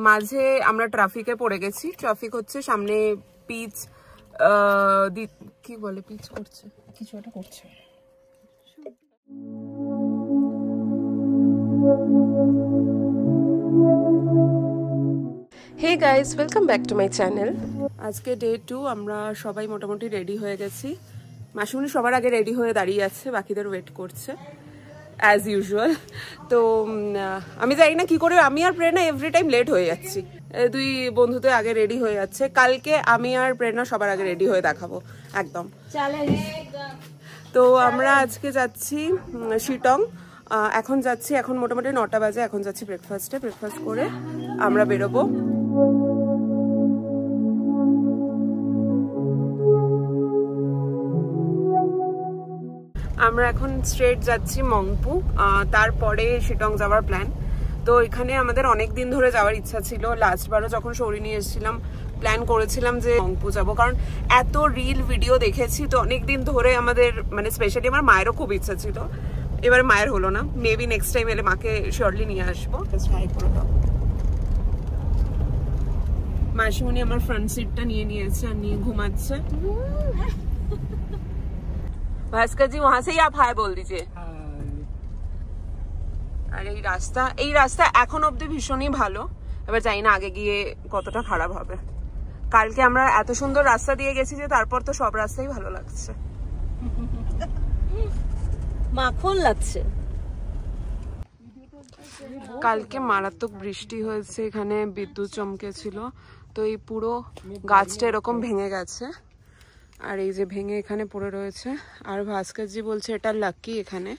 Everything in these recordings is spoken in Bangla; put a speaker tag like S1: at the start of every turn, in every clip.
S1: মাঝে আমরা ট্রাফিকে পড়ে গেছি। ট্রাফিক হচ্ছে সামনে পিচ কি বলে, পিচ করছে, কিছু একটা করছে। Hey guys, welcome back to my channel. আজকে ডে 2, আমরা সবাই মোটামুটি রেডি হয়ে গেছি। মাসুমনি সবার আগে রেডি হয়ে দাঁড়িয়ে আছে, বাকিদের ওয়েট করছে অ্যাজ ইউজুয়াল। তো আমি জানি না কি করে আমি আর প্রেরণা এভরি টাইম লেট হয়ে যাচ্ছি। দুই বন্ধুতে আগে রেডি হয়ে যাচ্ছে। কালকে আমি আর প্রেরণা সবার আগে রেডি হয়ে দেখাবো একদম। তো আমরা আজকে যাচ্ছি শিটং। এখন যাচ্ছি, এখন মোটামুটি 9টা বাজে। এখন যাচ্ছি ব্রেকফাস্ট করে আমরা বেরোবো। আমরা এখন স্ট্রেট যাচ্ছি মংপু, তারপরে শিটং যাওয়ার প্ল্যান। তো এখানে আমাদের অনেক দিন ধরে যাওয়ার ইচ্ছা ছিল। লাস্টবারও যখন সৌরি নিয়ে এসেছিলাম প্ল্যান করেছিলাম যে মংপু যাবো, কারণ এত রিল ভিডিও দেখেছি। তো অনেক দিন ধরে আমাদের মানে স্পেশালি আমার মায়েরও খুব ইচ্ছা ছিল। এবারে মায়ের হলো না, মেবি নেক্সট টাইম এলে মাকে শিওরলি নিয়ে আসবো। মাসিমণি আমার ফ্রন্ট সিটটা নিয়ে নিয়েছে আর নিয়ে ঘুমাচ্ছে। भास्कर जी वहां से ही आप हाय बोल दीजिए। আর এই রাস্তা এখন অব্দি ভীষণই ভালো। এবার জানি না আগে গিয়ে কতটা খারাপ হবে। কালকে আমরা এত সুন্দর রাস্তা দিয়ে গেছি যে তারপর তো সব রাস্তাই ভালো লাগছে,
S2: মাখন লাগছে।
S1: কালকে মারাত্মক বৃষ্টি হয়েছে, এখানে বিদ্যুৎ চমকেছিল। তো এই পুরো গাছটা এরকম ভেঙে গেছে, আর এই যে ভেঙে এখানে পড়ে রয়েছে। আর ভাস্করজি বলছে এটা লাকি এখানে।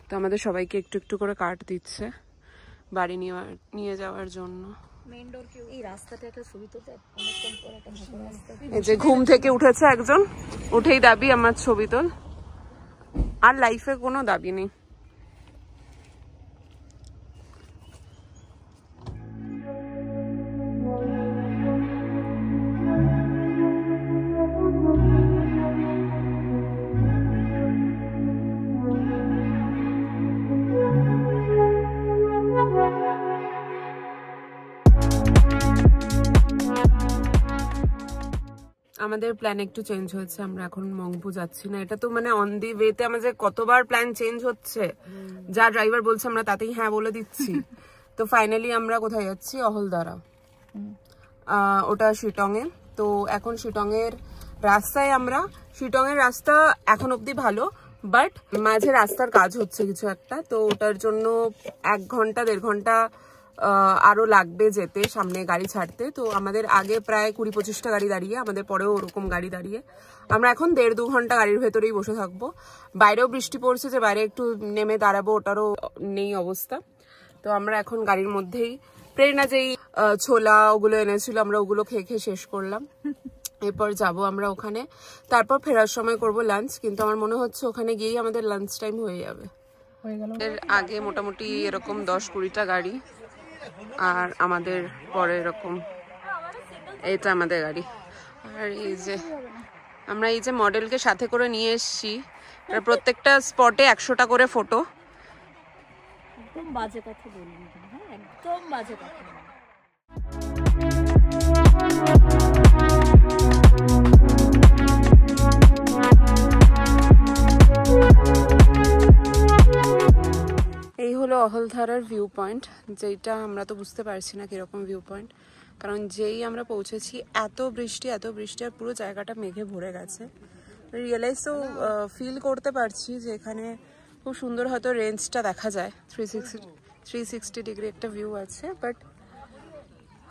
S1: তো আমাদের সবাইকে একটু একটু করে কাট দিচ্ছে বাড়ি নিয়ে যাওয়ার জন্য। এই যে ঘুম থেকে উঠেছে একজন, উঠেই দাবি আমার ছবি তোল। আর লাইফে কোনো দাবি নেই। আমাদের প্ল্যান একটু চেঞ্জ হয়েছে, আমরা এখন মংপু যাচ্ছি না। এটা তো মানে অন দি ওয়েতে আমাদের কতবার প্ল্যান চেঞ্জ হচ্ছে, যা ড্রাইভার বলছে আমরা তাতেই হ্যাঁ বলে দিচ্ছি। তো ফাইনালি আমরা কোথায় যাচ্ছি? অহলদারা, ওটা শিটং এ। তো এখন শিটং এর রাস্তায় আমরা, শিটং এর রাস্তা এখন অব্দি ভালো, বাট মাঝে রাস্তার কাজ হচ্ছে কিছু একটা। তো ওটার জন্য 1 ঘন্টা 1.5 ঘন্টা আরো লাগবে যেতে, সামনে গাড়ি ছাড়তে। তো আমাদের আগে প্রায় 20-25টা গাড়ি দাঁড়িয়ে, আমাদের পরেও ওরকম গাড়ি দাঁড়িয়ে। আমরা এখন 1.5-2 ঘন্টা গাড়ির ভেতরেই বসে থাকবো। বাইরেও বৃষ্টি পড়ছে, যে বাইরে একটু নেমে দাঁড়াবো ওটারও নেই অবস্থা। তো আমরা এখন গাড়ির মধ্যেই, প্রেরণা যেই ছোলা ওগুলো এনেছিল আমরা ওগুলো খেয়ে শেষ করলাম। এরপর যাব আমরা ওখানে, তারপর ফেরার সময় করব লাঞ্চ। কিন্তু আমার মনে হচ্ছে ওখানে গিয়েই আমাদের লাঞ্চ টাইম হয়ে যাবে। এর আগে মোটামুটি এরকম 10-20টা গাড়ি, আর আমাদের পরে এরকম, এটা আমাদের গাড়ি। আর এই যে আমরা এই যে মডেলকে সাথে করে নিয়ে এসেছি, প্রত্যেকটা স্পটে 100টা করে ফটো।
S2: একদম বাজে কথা বলবি, হ্যাঁ একদম বাজে কথা। এই হলো অহলধারার ভিউ পয়েন্ট, যেটা আমরা তো বুঝতে পারছি না কিরকম ভিউ পয়েন্ট, কারণ যেই আমরা পৌঁছেছি এত বৃষ্টি আর পুরো জায়গাটা মেঘে ভরে গেছে। রিয়েলাইজ তো ফিল করতে পারছি যে এখানে খুব সুন্দর হয়তো রেঞ্জটা দেখা যায়, 360 ডিগ্রি একটা ভিউ আছে, বাট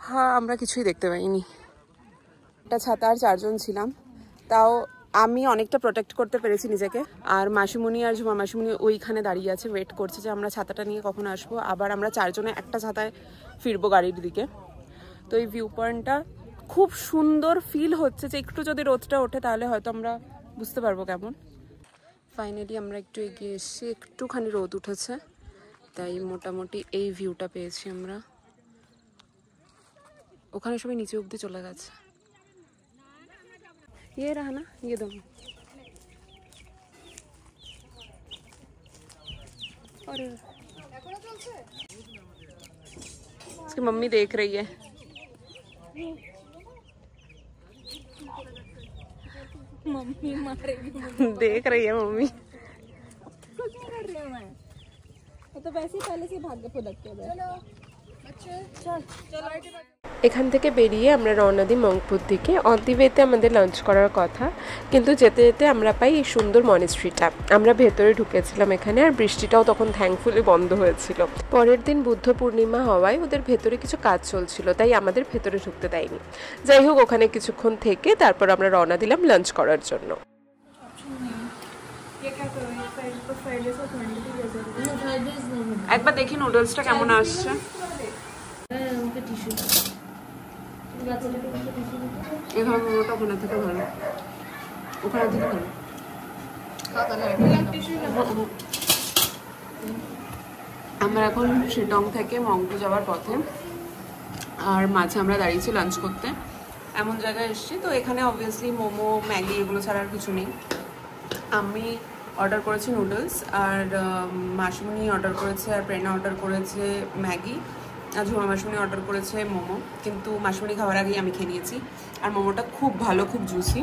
S2: হ্যাঁ আমরা কিছুই দেখতে পাইনি। একটা ছাতা আর 4 জন ছিলাম, তাও আমি অনেকটা প্রোটেক্ট করতে পেরেছি নিজেকে। আর মাসিমণি আর ঝুমা মাসিমণি ওইখানে দাঁড়িয়ে আছে, ওয়েট করছে যে আমরা ছাতাটা নিয়ে কখন আসবো। আবার আমরা 4 জনে একটা ছাতায় ফিরবো গাড়ির দিকে। তো এই ভিউ পয়েন্টটা খুব সুন্দর ফিল হচ্ছে, যে একটু যদি রোদটা ওঠে তাহলে হয়তো আমরা বুঝতে পারবো কেমন। ফাইনালি আমরা একটু এগিয়ে এসেছি, একটুখানি রোদ উঠেছে, তাই মোটামুটি এই ভিউটা পেয়েছি আমরা। ওখানে সবাই নিচে অব্দি চলে গেছে। ये रहा ना, ये दो। और इसकी मम्मी देख रही है मम्मी मारेगी।
S1: देख रही है मम्मी।
S2: कुछ नहीं कर रही हूँ मैं तो वैसे ही पहले से भाग के फुदकते हैं। चलो बच्चे चल चलो।
S1: এখান থেকে বেরিয়ে আমরা রওনা দিই মংপুর দিকে। অন দি ওয়েতে আমাদের লাঞ্চ করার কথা, কিন্তু যেতে যেতে আমরা পাই এই সুন্দর মনেস্ট্রিটা। আমরা ভেতরে ঢুকেছিলাম এখানে, আর বৃষ্টিটাও তখন থ্যাঙ্কফুলি বন্ধ হয়েছিল। পরের দিন বুদ্ধ পূর্ণিমা হওয়ায় ওদের ভেতরে কিছু কাজ চলছিল, তাই আমাদের ভেতরে ঢুকতে দেয়নি। যাই হোক, ওখানে কিছুক্ষণ থেকে তারপর আমরা রওনা দিলাম লাঞ্চ করার জন্য। একবার দেখি নুডলসটা কেমন আসছে। এখানে মোমোটা ওখানে থেকে ভালো, ওখানে থেকে ভালো। আমরা এখন শিলং থেকে মংপু যাওয়ার পথে, আর মাঝে আমরা দাঁড়িয়েছি লাঞ্চ করতে। এমন জায়গায় এসেছি তো এখানে অবভিয়াসলি মোমো ম্যাগি এগুলো ছাড়া আর কিছু নেই। আমি অর্ডার করেছি নুডলস, আর মাসুমনি অর্ডার করেছে, আর প্রেরণা অর্ডার করেছে ম্যাগি, আর ঝুমা মাসুমনি অর্ডার করেছে মোমো। কিন্তু মাসুমনি খাওয়ার আগেই আমি খেয়ে নিয়েছি। আর মোমোটা খুব ভালো, খুব জুসি,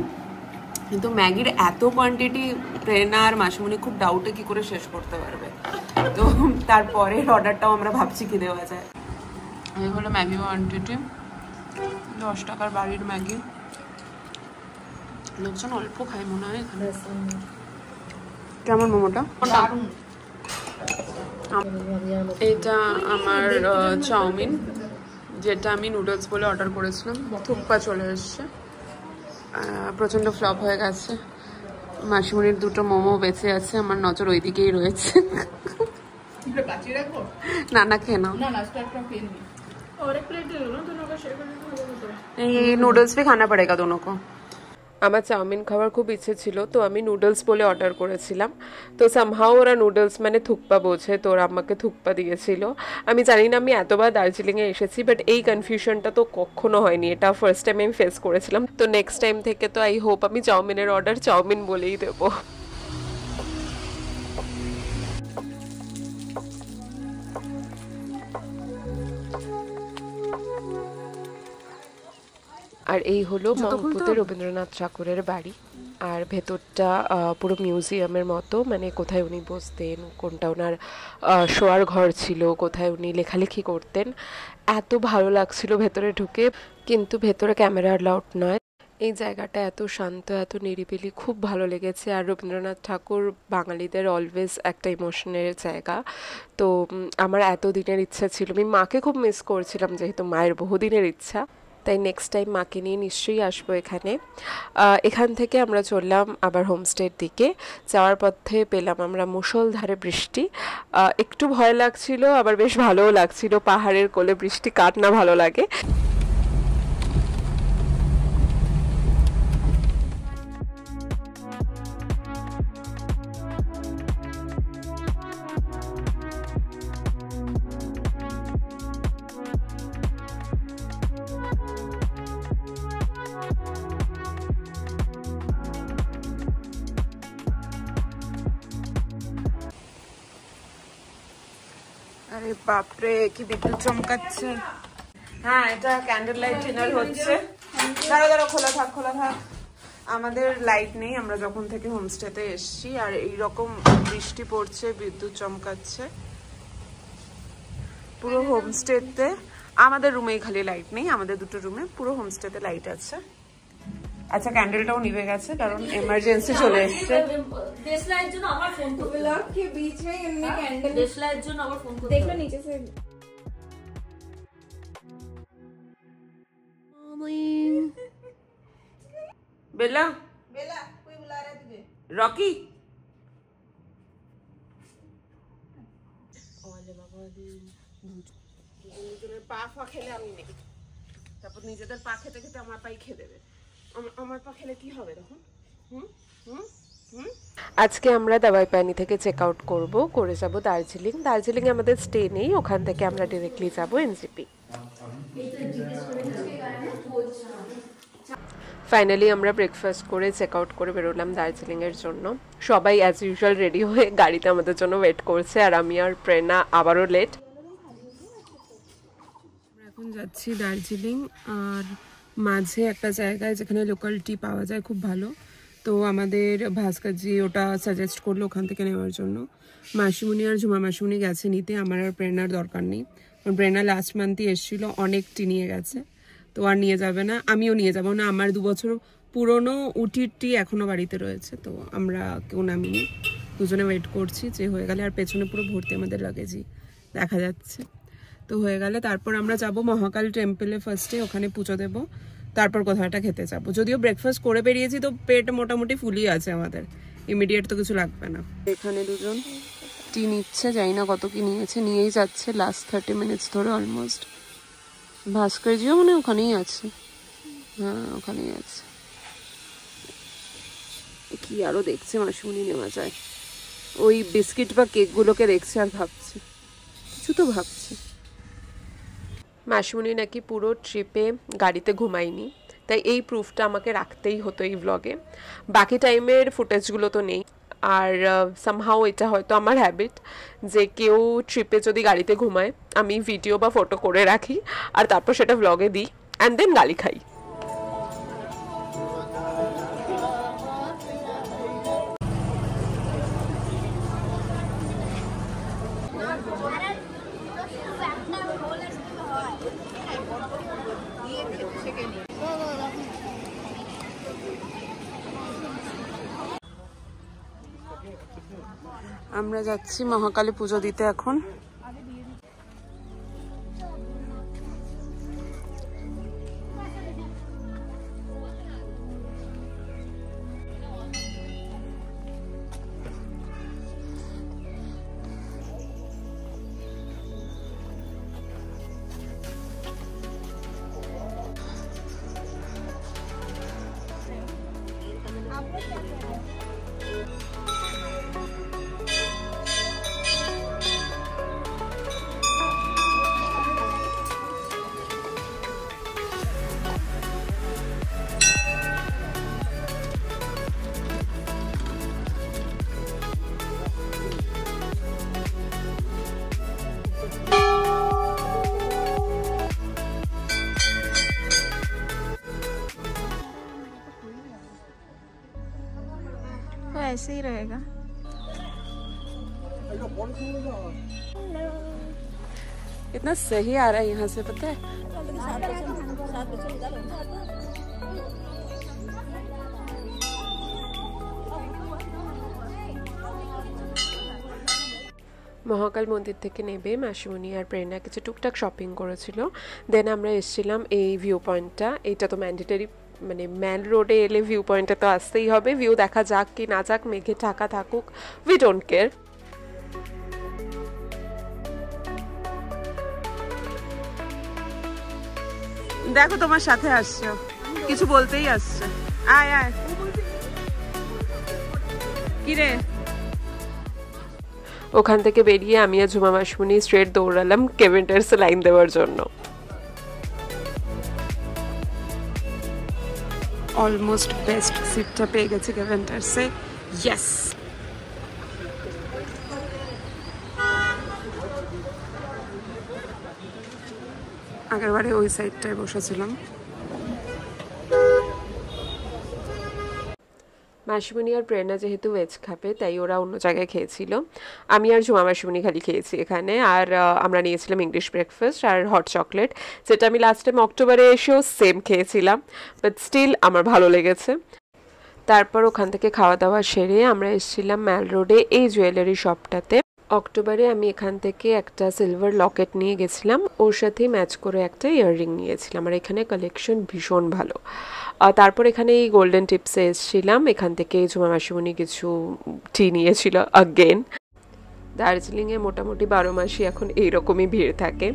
S1: কিন্তু ম্যাগির এত কোয়ান্টিটি প্রেরণা আর মাসুমনি খুব ডাউটে কি করে শেষ করতে পারবে। তো তারপরের অর্ডারটাও আমরা ভাবছি কি দেওয়া যায়। এই হলো ম্যাগি কোয়ান্টিটি, 10 টাকার বাড়ির ম্যাগি। লোকজন অল্প খায় মনে হয় এখানে। কেমন মোমোটা? এটা আমার চাউমিন, যেটা আমি নুডলস বলে অর্ডার করেছিলাম। থুপ্পা চলে এসছে, প্রচণ্ড ফ্লপ হয়ে গেছে। মাসিমণির দুটো মোমো বেঁচে আছে, আমার নজর ওই দিকেই রয়েছে। না না খেয়ে নাও, ये नूडल्स भी खाना पड़ेगा दोनों को। আমার চাউমিন খাওয়ার খুব ইচ্ছে ছিল, তো আমি নুডলস বলে অর্ডার করেছিলাম। তো সামহাও ওরা নুডলস মানে থুকপা বোঝে, তো ওরা আমাকে থুকপা দিয়েছিল। আমি জানি না, আমি এতবার দার্জিলিংয়ে এসেছি, বাট এই কনফিউশনটা তো কখনো হয়নি। এটা ফার্স্ট টাইম আমি ফেস করেছিলাম। তো নেক্সট টাইম থেকে তো আই হোপ আমি চাউমিনের অর্ডার চাউমিন বলেই দেবো। আর এই হলো মংপুতে রবীন্দ্রনাথ ঠাকুরের বাড়ি। আর ভেতরটা পুরো মিউজিয়ামের মতো, মানে কোথায় উনি বসতেন, কোনটা ওনার শোয়ার ঘর ছিল, কোথায় উনি লেখালেখি করতেন। এত ভালো লাগছিল ভেতরে ঢুকে, কিন্তু ভেতরে ক্যামেরা অ্যালাউড নয়। এই জায়গাটা এত শান্ত, এত নিরিবিলি, খুব ভালো লেগেছে। আর রবীন্দ্রনাথ ঠাকুর বাঙালিদের অলওয়েজ একটা ইমোশনের জায়গা। তো আমার এত দিনের ইচ্ছা ছিল, আমি মাকে খুব মিস করছিলাম, যেহেতু মায়ের বহুদিনের ইচ্ছা। তাই নেক্সট টাইম মাকে নিয়ে নিশ্চয়ই আসবো এখানে। এখান থেকে আমরা চললাম আবার হোমস্টের দিকে। যাওয়ার পথে পেলাম আমরা মুষলধারে বৃষ্টি। একটু ভয় লাগছিল, আবার বেশ ভালোও লাগছিল। পাহাড়ের কোলে বৃষ্টি কার না ভালো লাগে। আরে বাপরে, কি বিদ্যুৎ চমকাচ্ছে। হ্যাঁ, এটা ক্যান্ডেল লাইট ডিনার হচ্ছে। দাঁড়ো দাঁড়ো, খোলা থাক খোলা থাক। আমাদের লাইট নেই আমরা যখন থেকে হোমস্টেতে এসছি, আর এইরকম বৃষ্টি পড়ছে, বিদ্যুৎ চমকাচ্ছে পুরো হোমস্টেতে। আমাদের রুমেই খালি লাইট নেই, আমাদের দুটো রুমে, পুরো হোমস্টেতে লাইট আছে। আচ্ছা, ক্যান্ডেলটাও নিভে গেছে কারণ এমার্জেন্সি চলে এসেছে।
S3: देशलाइट जो ना हमारा फोन को
S2: ब्लॉग के बीच में इनने कैंडल
S3: देशलाइट जो ना हमारा फोन को
S2: देख लो नीचे से।
S1: बेला
S2: बेला कोई बुला रहा है तुझे।
S1: रॉकी দুজনের পা ফা খেলে আমি নেই, তারপর নিজেদের পা খেতে খেতে আমার পাই খেয়ে দেবে। আমার পা খেলে কি হবে তখন? আজকে আমরা দাবাই পানি থেকে চেক আউট করবো, করে যাব দার্জিলিং। দার্জিলিং আমাদের স্টে নেই, ওখান থেকে আমরা ডিরেক্টলি যাব এনজিপি। ফাইনালি আমরা ব্রেকফাস্ট করে চেক আউট করে বেরোলাম দার্জিলিংয়ের জন্য। সবাই অ্যাজ ইউজুয়াল রেডি হয়ে গাড়িতে আমাদের জন্য ওয়েট করছে, আর আমি আর প্রেরণা আবারও লেট। এখন যাচ্ছি দার্জিলিং, আর মাঝে একটা জায়গায় যেখানে লোকাল টি পাওয়া যায় খুব ভালো, তো আমাদের ভাস্করজি ওটা সাজেস্ট করলো ওখান থেকে নেওয়ার জন্য। মাসিমণি আর ঝুমা মাসিমণি গেছে নিতে, আমার আর প্রেরণার দরকার নেই। প্রেরণা লাস্ট মান্থই এসেছিলো, অনেক টি নিয়ে গেছে, তো আর নিয়ে যাবে না, আমিও নিয়ে যাবো না। আমার 2 বছর পুরনো উটির টি এখনও বাড়িতে রয়েছে, তো আমরা কেউ নামিনি, দুজনে ওয়েট করছি যে হয়ে গেলে। আর পেছনে পুরো ভর্তি আমাদের লাগেজই দেখা যাচ্ছে, তো হয়ে গেলে তারপর আমরা যাব মহাকাল টেম্পলে ফার্স্টে, ওখানে পুজো দেবো, তারপর কোথাও একটা খেতে যাবো। যদিও ব্রেকফাস্ট করে বেরিয়েছি, তো পেট মোটামুটি ফুলই আছে আমাদের, ইমিডিয়েট তো কিছু লাগবে না। এখানে দুজন টি নিচ্ছে, জানি না কত কি নিয়েছে, নিয়েই যাচ্ছে লাস্ট 30 মিনিটস ধরে অলমোস্ট। ভাস্করজিও মানে ওখানেই আছে, হ্যাঁ ওখানেই আছে। কি আরো দেখছে মাসিমণি নেওয়া যায়, ওই বিস্কিট বা কেকগুলোকে দেখছে আর ভাবছে, কিছু তো ভাবছে। মাসিমণি নাকি পুরো ট্রিপে গাড়িতে ঘুমায়নি, তাই এই প্রুফটা আমাকে রাখতেই হতো এই ব্লগে। বাকি টাইমের ফুটেজগুলো তো নেই। আর সামহাও এটা হয়তো আমার হ্যাবিট যে কেউ ট্রিপে যদি গাড়িতে ঘুমায় আমি ভিডিও বা ফটো করে রাখি, আর তারপর সেটা ব্লগে দিই, অ্যান্ড দেন গালি খাই। আমরা যাচ্ছি মহাকালী পুজো দিতে এখন।
S2: ऐसे ही रहेगा।
S1: इतना सही आ रहा है यहाँ से, पता है। মহাকাল মন্দির থেকে নেবে মাসিমণি আর প্রেরণা কিছু টুকটাক শপিং করেছিল, দেন আমরা এসেছিলাম এই ভিউ পয়েন্টটা। এটা তো ম্যান্ডেটরি, মানে ম্যাল রোডে এলে ভিউ পয়েন্টে তো আসতেই হবে, ভিউ দেখা যাক কি না যাক, মেঘে ঢাকা থাকুক, উই ডোন্ট কেয়ার। দেখো তোমার সাথে আসছে, কিছু বলতেই আসছে, আয় আয়। কি রে? ওখান থেকে বেরিয়ে আমি আর ঝুমা মাসিমণি স্ট্রেট দৌড়ালাম কেভেন্টার্সে লাইন দেওয়ার জন্য। অলমোস্ট বেস্ট সিটটা পেয়ে গেছি কেভেন্টার্সে, ইয়েস। আগেরবারে ওই সাইডটায় বসেছিলাম। মাসিমণি আর প্রেরণা যেহেতু ভেজ খাবে তাই ওরা অন্য জায়গায় খেয়েছিল, আমি আর ঝুমা মাসিমণি খালি খেয়েছি এখানে। আর আমরা নিয়েছিলাম ইংলিশ ব্রেকফাস্ট আর হট চকলেট, যেটা আমি লাস্ট টাইম অক্টোবরে এসেও সেম খেয়েছিলাম, বাট স্টিল আমার ভালো লেগেছে। তারপর ওখান থেকে খাওয়া দাওয়া সেরে আমরা এসেছিলাম ম্যাল রোডে এই জুয়েলারি শপটাতে। অক্টোবরে আমি এখান থেকে একটা সিলভার লকেট নিয়ে গেছিলাম, ওর সাথে ম্যাচ করে একটা ইয়াররিং নিয়েছিলাম, আর এখানে কালেকশন ভীষণ ভালো। তারপর এখানে এই গোল্ডেন টিপসে এসেছিলাম, এখান থেকে ঝুমা মাসিমণি কিছু টি নিয়েছিল আগেন। দার্জিলিংয়ে মোটামুটি 12 মাসই এখন এইরকমই ভিড় থাকে।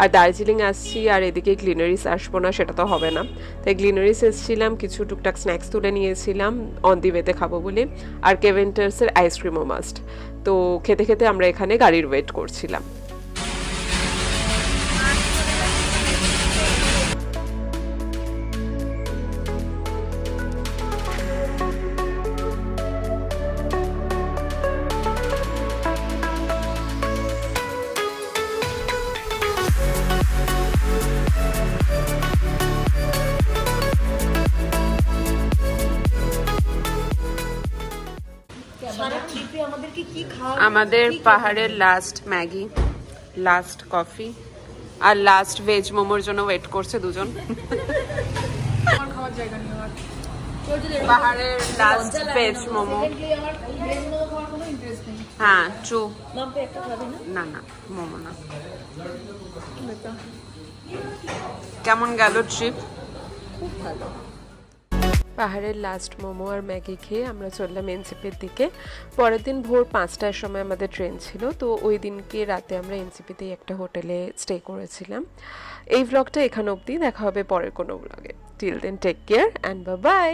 S1: আর দার্জিলিং আসছি আর এদিকে গ্লিনারিস আসবো না সেটা তো হবে না, তাই গ্লিনারিস এসেছিলাম, কিছু টুকটাক স্ন্যাক্স তুলে নিয়েছিলাম অন দি ওয়েতে খাবো বলে। আর কেভেন্টার্সের আইসক্রিমও মাস্ট, তো খেতে খেতে আমরা এখানে গাড়ির ওয়েট করছিলাম। আমাদের পাহাড়ের লাস্ট ম্যাগি, লাস্ট কফি আর লাস্ট ভেজ মোমোর জন্য ওয়েট করছে দুজন। পাহাড়ের লাস্ট ভেজ মোমো। হ্যাঁ ট্রু। না না মোমো না। কেমন গেল ট্রিপ?
S2: খুব ভালো।
S4: পাহাড়ের লাস্ট মোমো আর ম্যাগি খেয়ে আমরা চললাম এনসিপির দিকে। পরের দিন ভোর 5টার সময় আমাদের ট্রেন ছিল, তো ওই দিনকে রাতে আমরা এনসিপিতেই একটা হোটেলে স্টে করেছিলাম। এই ভ্লগটা এখানে অবধি, দেখা হবে পরের কোনো ভ্লগে। Till then take care and bye by.